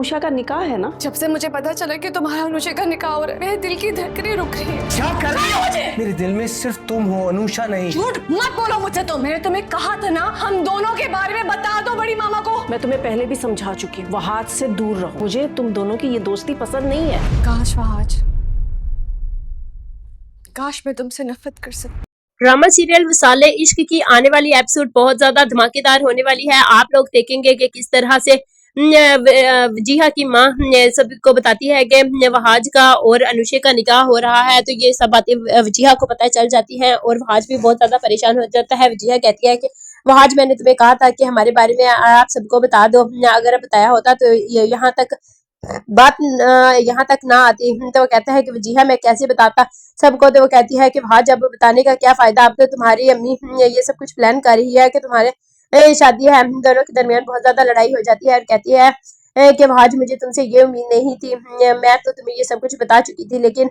उषा का निकाह है ना। जब से मुझे पता चला कि तुम्हारा अनुषा का निकाह हो रहा है, मेरे दिल की धड़कनें रुक रही है। क्या कर रही हो मुझे? मेरे दिल में सिर्फ तुम हो, अनुषा नहीं। झूठ मत बोलो मुझसे। तो मैंने तुम्हें कहा था ना, हम दोनों के बारे में बता दो बड़ी मामा को। मैं तुम्हें पहले भी समझा चुकी हूँ, वहाज से दूर रहो। मुझे तुम दोनों की ये दोस्ती पसंद नहीं है। काश मैं तुमसे नफरत कर सकती। ड्रामा सीरियल वसाले इश्क की आने वाली एपिसोड बहुत ज्यादा धमाकेदार होने वाली है। आप लोग देखेंगे कि किस तरह से वजीहा की माँ सबको बताती है कि वहाज का और अनुषा का निकाह हो रहा है, तो ये सब बातें वजीहा को पता चल जाती हैं और वहाज भी बहुत ज्यादा परेशान हो जाता है। वजीहा कहती है कि वहाज, मैंने तुम्हें कहा था कि हमारे बारे में आप सबको बता दो, अगर बताया होता तो यहाँ तक बात यहाँ तक ना आती। तो वो कहता है कि वजीहा मैं कैसे बताता सबको। तो वो कहती है कि वहां जब बताने का क्या फायदा, अब तो तुम्हारी अम्मी ये सब कुछ प्लान कर रही है कि तुम्हारे शादी है। हम दोनों के दरमियान बहुत ज्यादा लड़ाई हो जाती है और कहती है कि वहाज मुझे तुमसे ये उम्मीद नहीं थी, मैं तो तुम्हें ये सब कुछ बता चुकी थी, लेकिन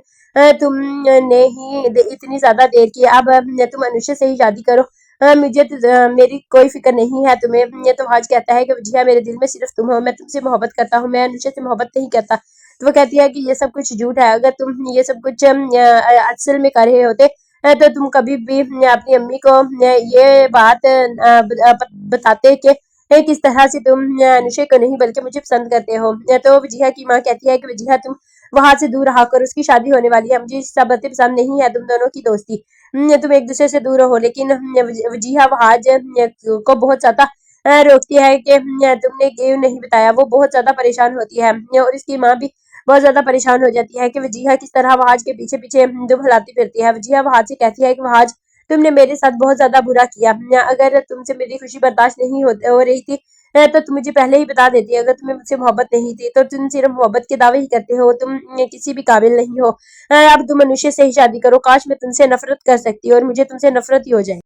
तुमने ही इतनी ज्यादा देर की। अब तुम अनुषा से ही शादी करो, मुझे मेरी कोई फिक्र नहीं है तुम्हें। ये तो वहाज कहता है कि वजीहा मेरे दिल में सिर्फ तुम हो, मैं तुमसे मोहब्बत करता हूँ, मैं अनुषा से मोहब्बत नहीं करता। तो वो कहती है कि ये सब कुछ झूठ है, अगर तुम ये सब कुछ असल में कर रहे होते तो तुम कभी भी अपनी अम्मी को ये बात बताते कि किस तरह से तुम अनुषा को नहीं बल्कि मुझे पसंद करते हो। तो वजीहा की माँ कहती है कि वजीहा तुम वहां से दूर रहा कर, उसकी शादी होने वाली है, मुझे सब बातें पसंद नहीं है तुम दोनों की दोस्ती। तुम एक दूसरे से दूर रहो। लेकिन वजीहा वहाज को बहुत ज्यादा रोकती है कि तुमने क्यों नहीं बताया। वो बहुत ज्यादा परेशान होती है और इसकी माँ भी बहुत ज्यादा परेशान हो जाती है कि वजीहा किस तरह वहाज के पीछे पीछे दुम हिलाती फिरती है। वजीहा वहाज से कहती है कि वहाज तुमने मेरे साथ बहुत ज्यादा बुरा किया, अगर तुमसे मेरी खुशी बर्दाश्त नहीं हो रही थी तो तुम मुझे पहले ही बता देती। अगर तुम्हें मुझसे मोहब्बत नहीं थी तो तुम सिर्फ मोहब्बत के दावे ही करते हो, तुम किसी भी काबिल नहीं हो। अब तुम अनुषा से ही शादी करो। काश मैं तुमसे नफरत कर सकती और मुझे तुमसे नफरत ही हो जाए।